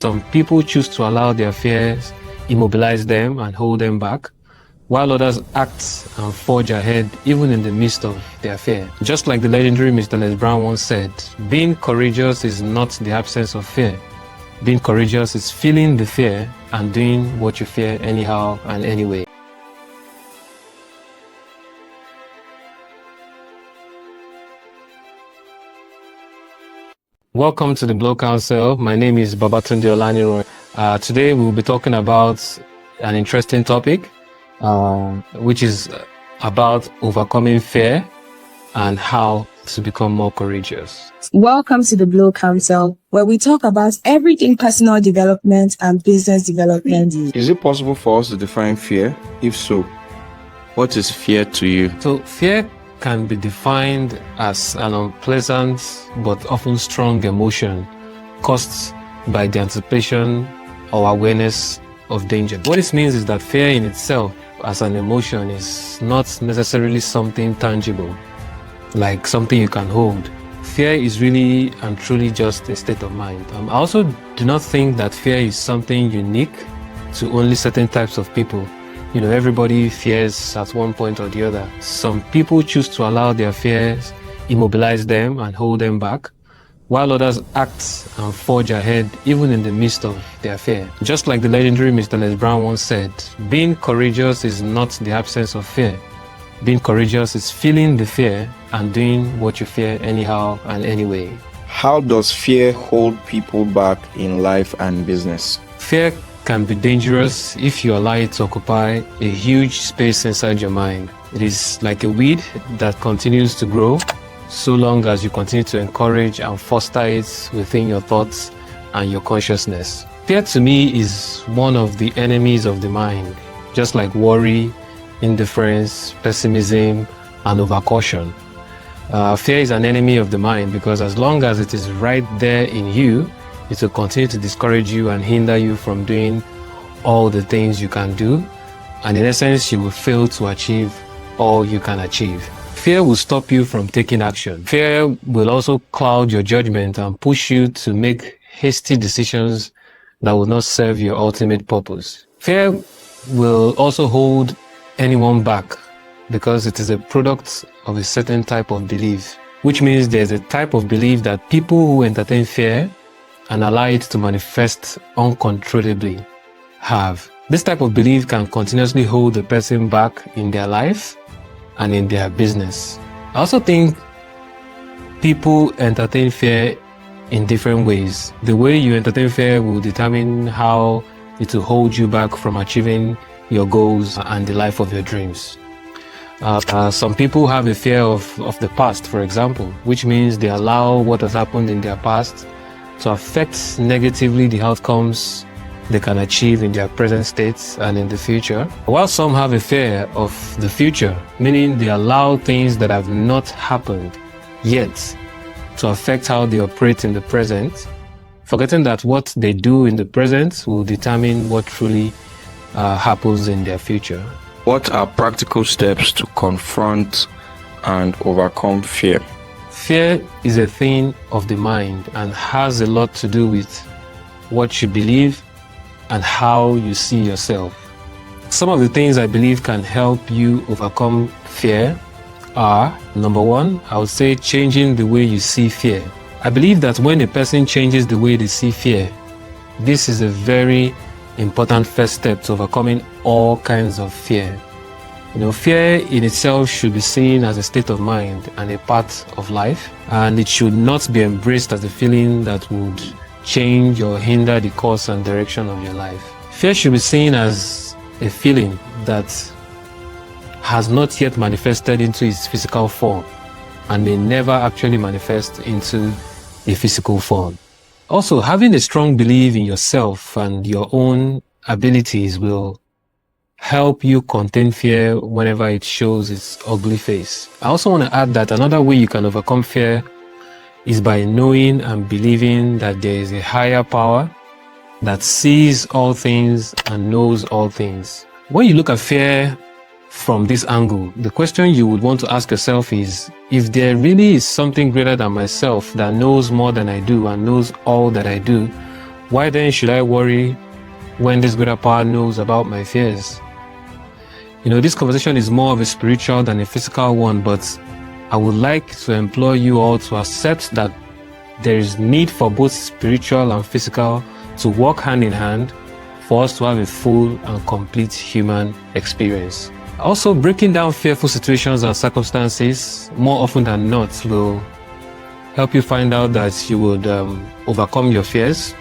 Some people choose to allow their fears immobilize them and hold them back, while others act and forge ahead even in the midst of their fear. Just like the legendary Mr. Les Brown once said, being courageous is not the absence of fear. Being courageous is feeling the fear and doing what you fear anyhow and anyway. Welcome to theBLOcounsel. My name is Babatunde Olaniran. Today we'll be talking about an interesting topic, which is about overcoming fear and how to become more courageous. Welcome to theBLOcounsel, where we talk about everything personal development and business development. Is it possible for us to define fear? If so, what is fear to you? So fear can be defined as an unpleasant but often strong emotion caused by the anticipation or awareness of danger. What this means is that fear in itself as an emotion is not necessarily something tangible, like something you can hold. Fear is really and truly just a state of mind. I also do not think that fear is something unique to only certain types of people. You know, everybody fears at one point or the other. Some people choose to allow their fears immobilize them and hold them back, while others act and forge ahead even in the midst of their fear. Just like the legendary Mr. Les Brown once said, being courageous is not the absence of fear. Being courageous is feeling the fear and doing what you fear anyhow and anyway. How does fear hold people back in life and business? Fear can be dangerous if you allow it to occupy a huge space inside your mind. It is like a weed that continues to grow so long as you continue to encourage and foster it within your thoughts and your consciousness. Fear to me is one of the enemies of the mind, just like worry, indifference, pessimism, and overcaution. Fear is an enemy of the mind because as long as it is right there in you, it will continue to discourage you and hinder you from doing all the things you can do. And in essence, you will fail to achieve all you can achieve. Fear will stop you from taking action. Fear will also cloud your judgment and push you to make hasty decisions that will not serve your ultimate purpose. Fear will also hold anyone back because it is a product of a certain type of belief, which means there's a type of belief that people who entertain fear and allow it to manifest uncontrollably have. This type of belief can continuously hold the person back in their life and in their business. I also think people entertain fear in different ways. The way you entertain fear will determine how it will hold you back from achieving your goals and the life of your dreams. Some people have a fear of the past, for example, which means they allow what has happened in their past to affect negatively the outcomes they can achieve in their present states and in the future. While some have a fear of the future, meaning they allow things that have not happened yet to affect how they operate in the present, forgetting that what they do in the present will determine what truly happens in their future. What are practical steps to confront and overcome fear? Fear is a thing of the mind and has a lot to do with what you believe and how you see yourself. Some of the things I believe can help you overcome fear are, number one, I would say changing the way you see fear. I believe that when a person changes the way they see fear, this is a very important first step to overcoming all kinds of fear. You know, fear in itself should be seen as a state of mind and a part of life, and it should not be embraced as a feeling that would change or hinder the course and direction of your life. Fear should be seen as a feeling that has not yet manifested into its physical form and may never actually manifest into a physical form. Also, having a strong belief in yourself and your own abilities will help you contain fear whenever it shows its ugly face. I also want to add that another way you can overcome fear is by knowing and believing that there is a higher power that sees all things and knows all things. When you look at fear from this angle, the question you would want to ask yourself is, if there really is something greater than myself that knows more than I do and knows all that I do, Why then should I worry when this greater power knows about my fears? This conversation is more of a spiritual than a physical one, but I would like to implore you all to accept that there is need for both spiritual and physical to work hand in hand for us to have a full and complete human experience. Also, breaking down fearful situations and circumstances more often than not will help you find out that you would overcome your fears,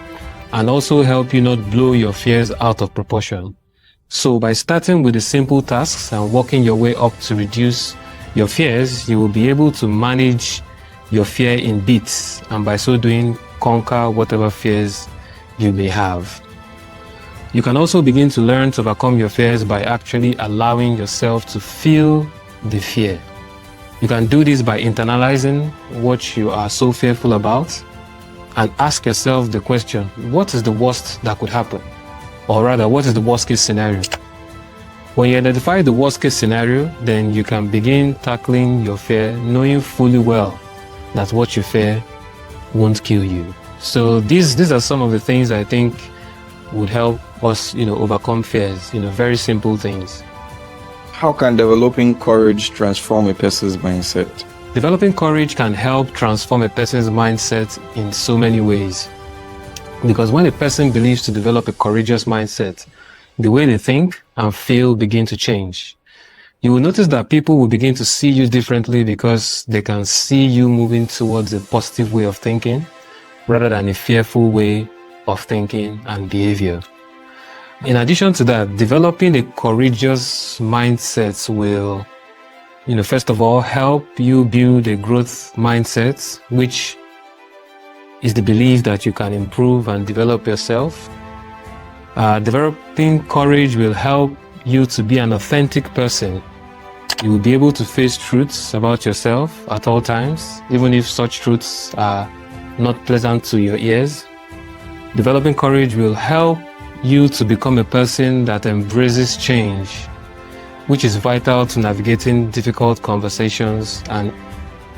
and also help you not blow your fears out of proportion. So by starting with the simple tasks and working your way up to reduce your fears, you will be able to manage your fear in bits, and by so doing, conquer whatever fears you may have. You can also begin to learn to overcome your fears by actually allowing yourself to feel the fear. You can do this by internalizing what you are so fearful about and ask yourself the question, what is the worst that could happen? Or rather, what is the worst case scenario? When you identify the worst case scenario, then you can begin tackling your fear, knowing fully well that what you fear won't kill you. So these are some of the things I think would help us, overcome fears, very simple things. How can developing courage transform a person's mindset? Developing courage can help transform a person's mindset in so many ways. Because when a person believes to develop a courageous mindset, the way they think and feel begin to change. You will notice that people will begin to see you differently because they can see you moving towards a positive way of thinking rather than a fearful way of thinking and behavior. In addition to that, developing a courageous mindset will, first of all, help you build a growth mindset, which is the belief that you can improve and develop yourself. Developing courage will help you to be an authentic person. You will be able to face truths about yourself at all times, even if such truths are not pleasant to your ears. Developing courage will help you to become a person that embraces change, which is vital to navigating difficult conversations and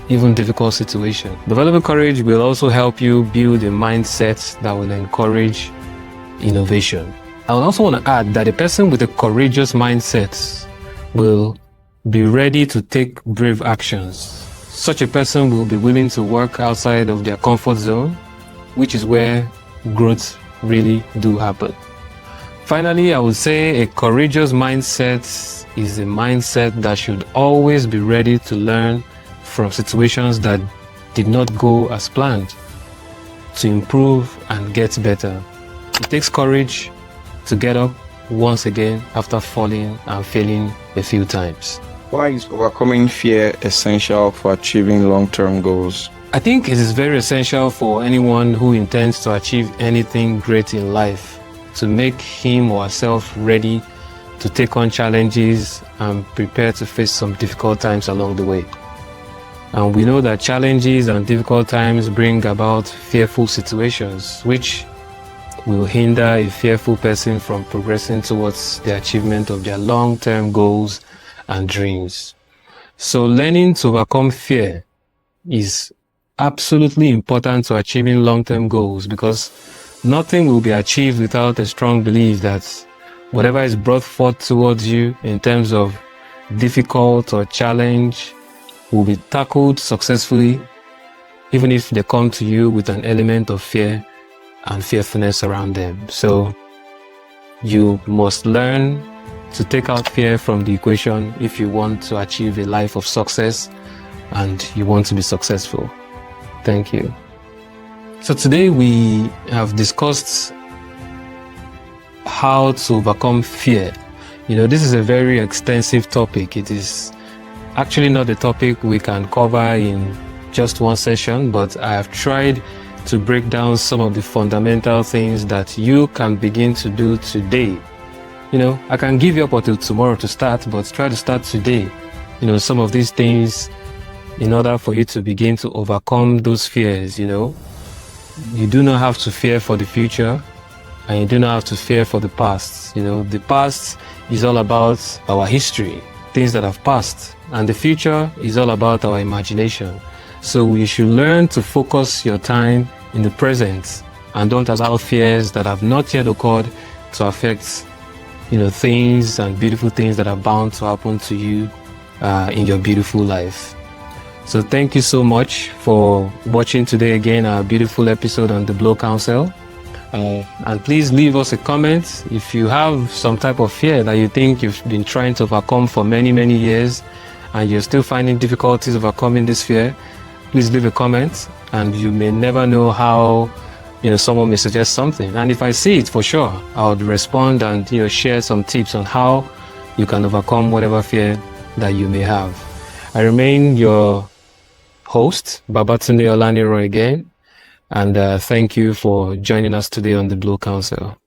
even difficult situations. Developing courage will also help you build a mindset that will encourage innovation. I would also want to add that a person with a courageous mindset will be ready to take brave actions. Such a person will be willing to work outside of their comfort zone, which is where growth really do happen. Finally, I would say a courageous mindset is a mindset that should always be ready to learn from situations that did not go as planned, to improve and get better. It takes courage to get up once again after falling and failing a few times. Why is overcoming fear essential for achieving long-term goals? I think it is very essential for anyone who intends to achieve anything great in life to make him or herself ready to take on challenges and prepare to face some difficult times along the way. And we know that challenges and difficult times bring about fearful situations, which will hinder a fearful person from progressing towards the achievement of their long-term goals and dreams. So learning to overcome fear is absolutely important to achieving long-term goals, because nothing will be achieved without a strong belief that whatever is brought forth towards you in terms of difficult or challenge will be tackled successfully, even if they come to you with an element of fear and fearfulness around them. So you must learn to take out fear from the equation if you want to achieve a life of success and you want to be successful. Thank you. So today we have discussed how to overcome fear. This is a very extensive topic. It is actually not a topic we can cover in just one session, but I have tried to break down some of the fundamental things that you can begin to do today. I can give you up until tomorrow to start, but try to start today. Some of these things in order for you to begin to overcome those fears. You do not have to fear for the future, and you do not have to fear for the past. The past is all about our history, things that have passed, and the future is all about our imagination. So we should learn to focus your time in the present and don't allow fears that have not yet occurred to affect, things and beautiful things that are bound to happen to you in your beautiful life. So thank you so much for watching today again, our beautiful episode on theBLOcounsel. And please leave us a comment if you have some type of fear that you think you've been trying to overcome for many, many years and you're still finding difficulties overcoming this fear. Please leave a comment, and you may never know how someone may suggest something, and if I see it, for sure I would respond and share some tips on how you can overcome whatever fear that you may have. I remain your host, Babatunde Olaniran again, and thank you for joining us today on theBLOcounsel.